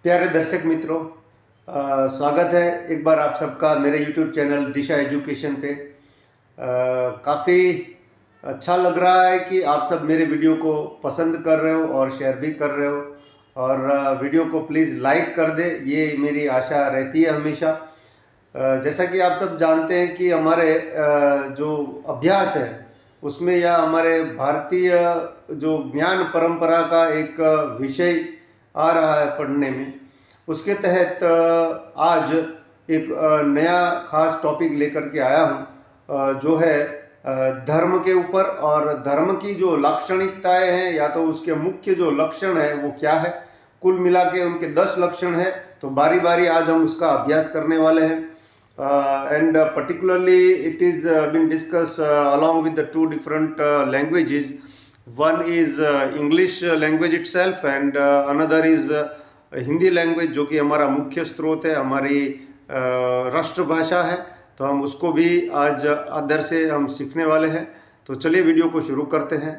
प्यारे दर्शक मित्रों, स्वागत है एक बार आप सबका मेरे YouTube चैनल दिशा एजुकेशन पे। काफ़ी अच्छा लग रहा है कि आप सब मेरे वीडियो को पसंद कर रहे हो और शेयर भी कर रहे हो, और वीडियो को प्लीज़ लाइक कर दे, ये मेरी आशा रहती है हमेशा। जैसा कि आप सब जानते हैं कि हमारे जो अभ्यास है उसमें या हमारे भारतीय जो ज्ञान परंपरा का एक विषय आ रहा है पढ़ने में, उसके तहत आज एक नया खास टॉपिक लेकर के आया हूँ, जो है धर्म के ऊपर। और धर्म की जो लाक्षणिकताएं हैं या तो उसके मुख्य जो लक्षण है वो क्या है, कुल मिला के उनके 10 लक्षण है। तो बारी बारी आज हम उसका अभ्यास करने वाले हैं। And particularly it is been discussed along with the two different languages. One is English language itself, and another is Hindi language, जो कि हमारा मुख्य स्रोत है, हमारी राष्ट्रभाषा है। तो हम उसको भी आज आदर से हम सीखने वाले हैं। तो चलिए वीडियो को शुरू करते हैं।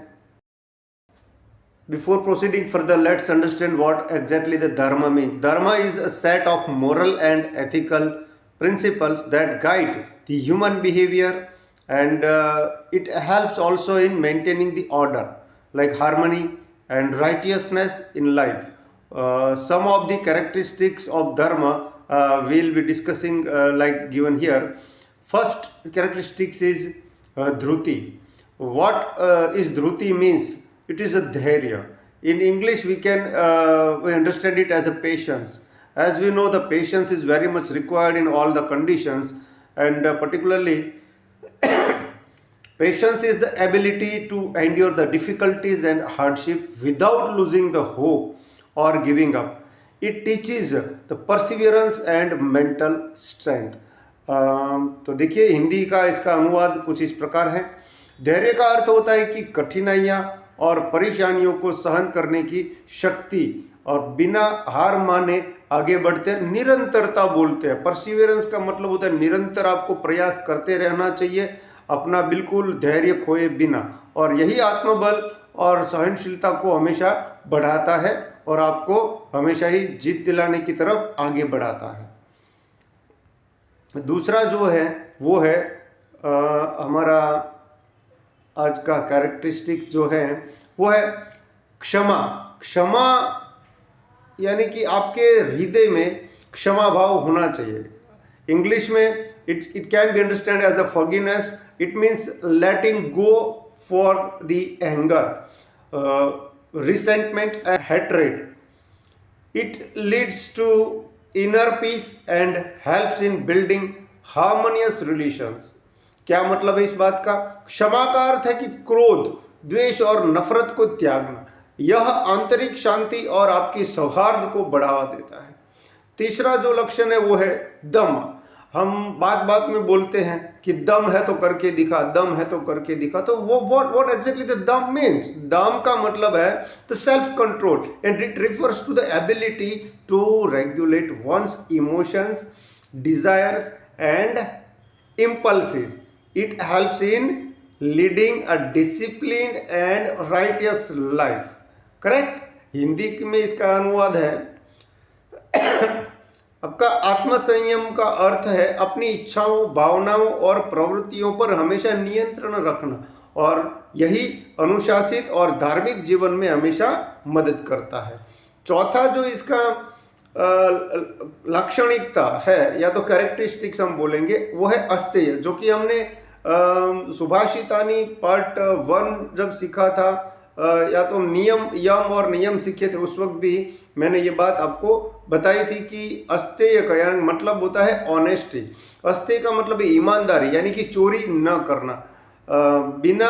Before proceeding further, let's understand what exactly the dharma means. Dharma is a set of moral and ethical principles that guide the human behavior, and it helps also in maintaining the order, like harmony and righteousness in life. Some of the characteristics of dharma we'll be discussing like given here. First characteristics is dhruti. What is dhruti means? It is a dhairya. In English we can we understand it as a patience. As we know, the patience is very much required in all the conditions, and particularly patience is the ability to endure the difficulties and hardship without losing the hope or giving up. It teaches the perseverance and mental strength. तो देखिए, हिंदी का इसका अनुवाद कुछ इस प्रकार है। धैर्य का अर्थ होता है कि कठिनाइयाँ और परेशानियों को सहन करने की शक्ति, और बिना हार माने आगे बढ़ते निरंतरता बोलते हैं। परसिवियरेंस का मतलब होता है निरंतर आपको प्रयास करते रहना चाहिए, अपना बिल्कुल धैर्य खोए बिना, और यही आत्मबल और सहनशीलता को हमेशा बढ़ाता है और आपको हमेशा ही जीत दिलाने की तरफ आगे बढ़ाता है। दूसरा जो है वो है हमारा आज का कैरेक्टरिस्टिक जो है वो है क्षमा। क्षमा यानी कि आपके हृदय में क्षमा भाव होना चाहिए। इंग्लिश में it can be understand as the forgiveness. It means letting go for the anger, resentment and hatred. It leads to inner peace and helps in building harmonious relations. क्या मतलब है इस बात का? क्षमा का अर्थ है कि क्रोध, द्वेष और नफरत को त्यागना। यह आंतरिक शांति और आपकी सौहार्द को बढ़ावा देता है। तीसरा जो लक्षण है वो है दम। हम बात बात में बोलते हैं कि दम है तो करके दिखा, दम है तो करके दिखा। तो वो व्हाट एग्जैक्टली द दम मीन्स? दम का मतलब है the self control, and it refers to the ability to regulate one's emotions, desires and impulses. It helps in leading a discipline and righteous life. Correct? Hindi में इसका अनुवाद है आपका आत्मसंयम का अर्थ है अपनी इच्छाओं, भावनाओं और प्रवृत्तियों पर हमेशा नियंत्रण रखना, और यही अनुशासित और धार्मिक जीवन में हमेशा मदद करता है। चौथा जो इसका लाक्षणिकता है या तो कैरेक्टरिस्टिक्स हम बोलेंगे वो है अस्तेय, जो कि हमने सुभाषितानी पार्ट 1 जब सीखा था, या तो नियम, यम और नियम सीखे थे, उस वक्त भी मैंने ये बात आपको बताई थी कि अस्तेय का यानी मतलब होता है ऑनेस्टी। अस्तेय का मतलब है ईमानदारी, यानी कि चोरी न करना। बिना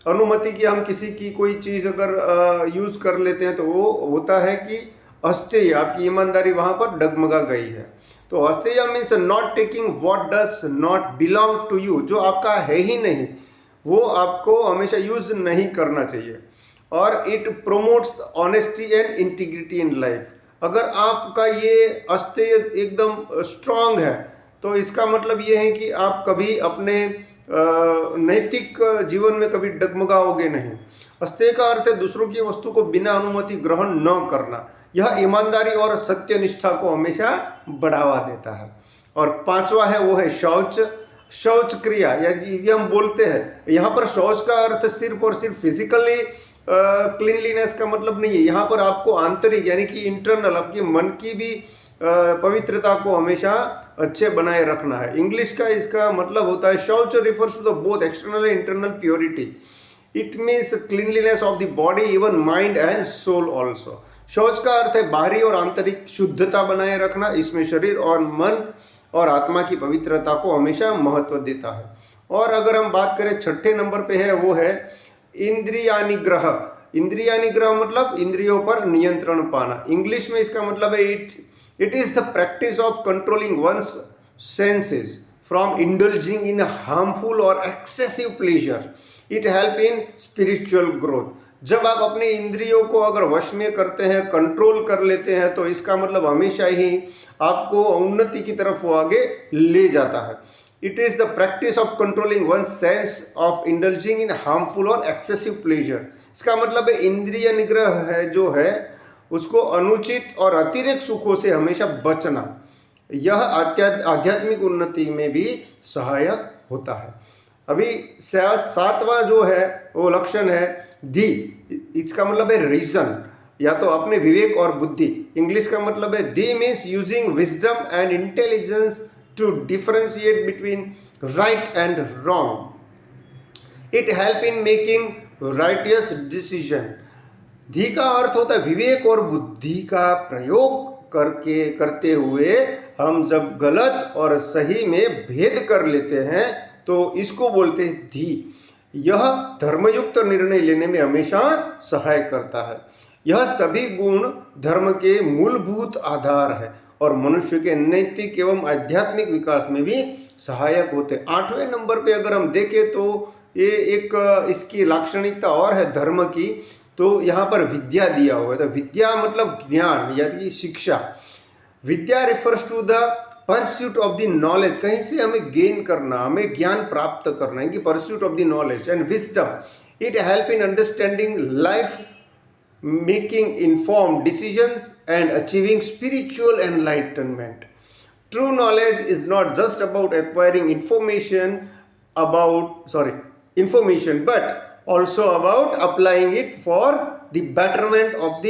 अनुमति के हम किसी की कोई चीज़ अगर यूज़ कर लेते हैं तो वो होता है कि अस्तेय, आपकी ईमानदारी वहाँ पर डगमगा गई है। तो asteya means not taking what does not belong to you, जो आपका है ही नहीं वो आपको हमेशा यूज नहीं करना चाहिए। और it promotes honesty and integrity in life. अगर आपका ये अस्तेय एकदम स्ट्रांग है तो इसका मतलब ये है कि आप कभी अपने नैतिक जीवन में कभी डगमगाओगे नहीं। अस्तेय का अर्थ है दूसरों की वस्तु को बिना अनुमति ग्रहण न करना, यह ईमानदारी और सत्यनिष्ठा को हमेशा बढ़ावा देता है। और पांचवा है वो है शौच। शौच क्रिया, या ये हम बोलते हैं, यहाँ पर शौच का अर्थ सिर्फ और सिर्फ फिजिकली क्लीनलीनेस का मतलब नहीं है। यहाँ पर आपको आंतरिक यानी कि इंटरनल आपके मन की भी पवित्रता को हमेशा अच्छे बनाए रखना है। इंग्लिश का इसका मतलब होता है शौच refers to the both external and internal purity. It means cleanliness of the body, even mind and soul also. शौच का अर्थ है बाहरी और आंतरिक शुद्धता बनाए रखना। इसमें शरीर और मन और आत्मा की पवित्रता को हमेशा महत्व देता है। और अगर हम बात करें छठे नंबर पे है वो है इंद्रियानिग्रह। इंद्रियानिग्रह मतलब इंद्रियों पर नियंत्रण पाना। इंग्लिश में इसका मतलब है it is the practice of controlling one's senses from indulging in harmful और excessive pleasure. It help in spiritual growth. जब आप अपने इंद्रियों को अगर वश में करते हैं, कंट्रोल कर लेते हैं, तो इसका मतलब हमेशा ही आपको उन्नति की तरफ वो आगे ले जाता है। It is the practice of controlling one sense of indulging in harmful और एक्सेसिव प्लेजर। इसका मतलब है इंद्रिय निग्रह है जो है उसको अनुचित और अतिरिक्त सुखों से हमेशा बचना। यह आध्यात्मिक उन्नति में भी सहायक होता है। अभी सातवां जो है वो लक्षण है धी। इसका मतलब है रीजन, या तो अपने विवेक और बुद्धि। इंग्लिश का मतलब है धी means using wisdom and intelligence to differentiate between right and wrong. It help in making righteous decision. धी का अर्थ होता है विवेक और बुद्धि का प्रयोग करते हुए हम जब गलत और सही में भेद कर लेते हैं तो इसको बोलते हैं धी। यह धर्मयुक्त निर्णय लेने में हमेशा सहायक करता है। यह सभी गुण धर्म के मूलभूत आधार है और मनुष्य के नैतिक एवं आध्यात्मिक विकास में भी सहायक होते हैं। 8वें नंबर पे अगर हम देखें तो ये एक इसकी लाक्षणिकता और है धर्म की, तो यहाँ पर विद्या दिया हुआ है। तो विद्या मतलब ज्ञान या शिक्षा। Vidya refers to the pursuit of the knowledge, कहीं से हमें गेन करना, हमें ज्ञान प्राप्त करना है कि pursuit of the knowledge and wisdom. It help in understanding life, making informed decisions and achieving spiritual enlightenment. True knowledge is not just about acquiring information but also about applying it for the betterment of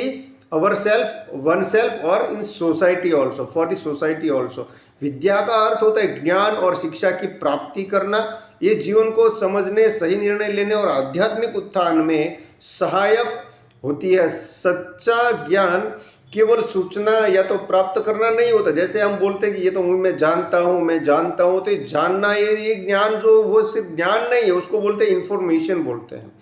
oneself or in society also, for the society also। विद्या का अर्थ होता है ज्ञान और शिक्षा की प्राप्ति करना। ये जीवन को समझने, सही निर्णय लेने और आध्यात्मिक उत्थान में सहायक होती है। सच्चा ज्ञान केवल सूचना या तो प्राप्त करना नहीं होता। जैसे हम बोलते हैं कि ये तो मैं जानता हूँ, तो ये जानना, ये ज्ञान जो वो सिर्फ ज्ञान नहीं है, उसको बोलते हैं इन्फॉर्मेशन बोलते हैं,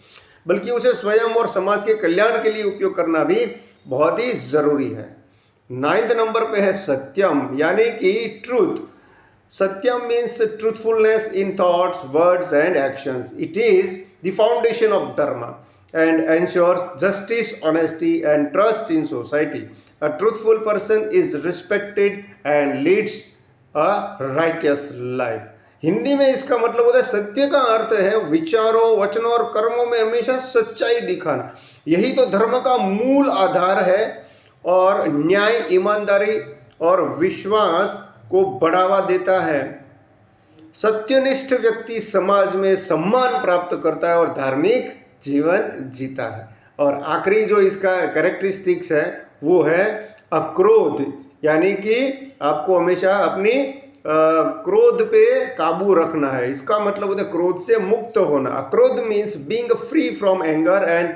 बल्कि उसे स्वयं और समाज के कल्याण के लिए उपयोग करना भी बहुत ही जरूरी है। 9th नंबर पे है सत्यम, यानी कि truth. Satyam means truthfulness in thoughts, words and actions. It is the foundation of धर्म and ensures justice, honesty and trust in society. A truthful person is respected and leads a righteous life. Hindi में इसका मतलब होता है सत्य का अर्थ है विचारों, वचनों और कर्मों में हमेशा सच्चाई दिखाना। यही तो धर्म का मूल आधार है और न्याय, ईमानदारी और विश्वास को बढ़ावा देता है। सत्यनिष्ठ व्यक्ति समाज में सम्मान प्राप्त करता है और धार्मिक जीवन जीता है। और आखिरी जो इसका कैरेक्टरिस्टिक्स है वो है अक्रोध, यानी कि आपको हमेशा अपनी क्रोध पे काबू रखना है। इसका मतलब होता है क्रोध से मुक्त होना। Akrodh means being free from anger and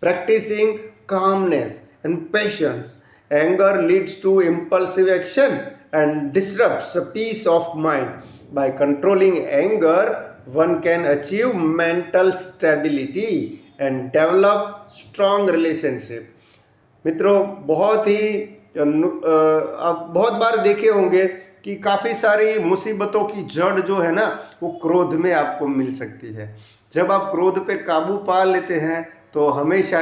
practising calmness and patience. Anger leads to impulsive action and disrupts peace of mind. By controlling anger one can achieve mental stability and develop strong relationship। मित्रों, बहुत ही आप बहुत बार देखे होंगे कि काफ़ी सारी मुसीबतों की जड़ जो है ना वो क्रोध में आपको मिल सकती है। जब आप क्रोध पे काबू पा लेते हैं तो हमेशा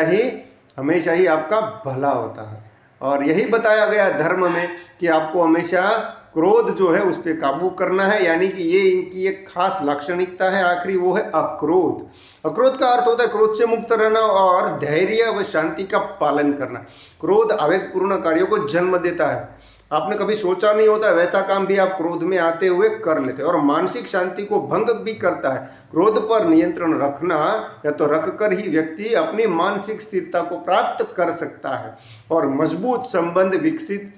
ही आपका भला होता है। और यही बताया गया धर्म में कि आपको हमेशा क्रोध जो है उस पर काबू करना है, यानी कि ये इनकी एक खास लाक्षणिकता है। आखिरी वो है अक्रोध। अक्रोध का अर्थ होता है क्रोध से मुक्त रहना और धैर्य व शांति का पालन करना। क्रोध आवेगपूर्ण कार्यों को जन्म देता है। आपने कभी सोचा नहीं होता वैसा काम भी आप क्रोध में आते हुए कर लेते हैं, और मानसिक शांति को भंग भी करता है। क्रोध पर नियंत्रण रखना या तो रखकर ही व्यक्ति अपनी मानसिक स्थिरता को प्राप्त कर सकता है और मजबूत संबंध विकसित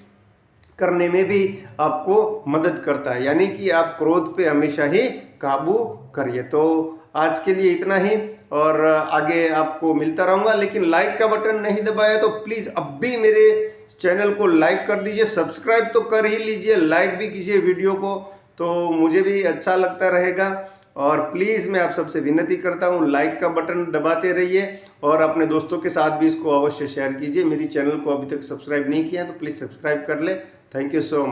करने में भी आपको मदद करता है। यानी कि आप क्रोध पे हमेशा ही काबू करिए। तो आज के लिए इतना ही, और आगे आपको मिलता रहूँगा। लेकिन लाइक का बटन नहीं दबाया तो प्लीज़ अब भी मेरे चैनल को लाइक कर दीजिए, सब्सक्राइब तो कर ही लीजिए, लाइक भी कीजिए वीडियो को, तो मुझे भी अच्छा लगता रहेगा। और प्लीज़ मैं आप सबसे विनती करता हूँ लाइक का बटन दबाते रहिए और अपने दोस्तों के साथ भी इसको अवश्य शेयर कीजिए। मेरी चैनल को अभी तक सब्सक्राइब नहीं किया तो प्लीज़ सब्सक्राइब कर ले। Thank you so much.